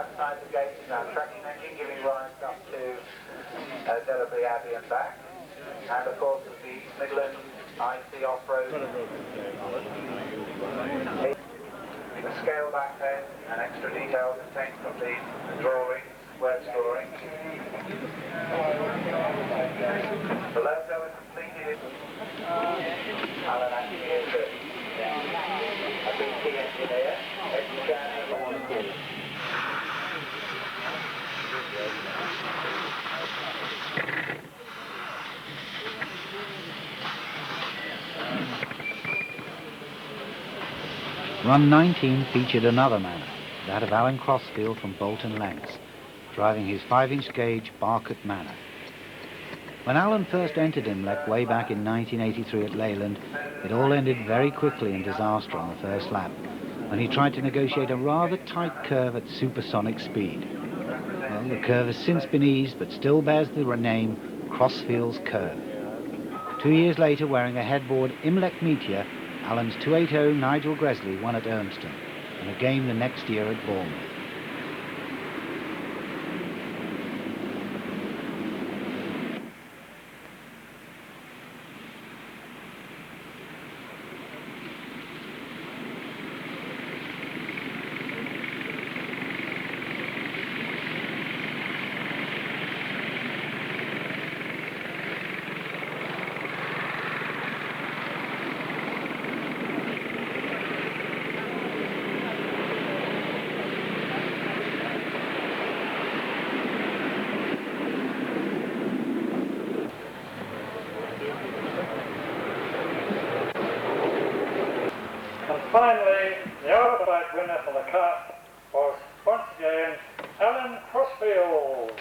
outside the gate is our traction engine giving rise up to Delapre Abbey and back. And of course the Midland IC off-road. The scale back then and extra details obtained from the drawings, web drawings. The logo is completed. Alan actually is a BT engineer. Run 19 featured another manor, that of Alan Crossfield from Bolton Lancs, driving his 5-inch gauge Barcote Manor. When Alan first entered IMLEC way back in 1983 at Leyland, it all ended very quickly in disaster on the first lap, when he tried to negotiate a rather tight curve at supersonic speed. Well, the curve has since been eased, but still bears the name Crossfield's Curve. 2 years later, wearing a headboard IMLEC Meteor, Alan's 280 Nigel Gresley won at Urmston, and a game the next year at Bournemouth. Finally, the outright winner for the cup was, once again, Alan Crossfield.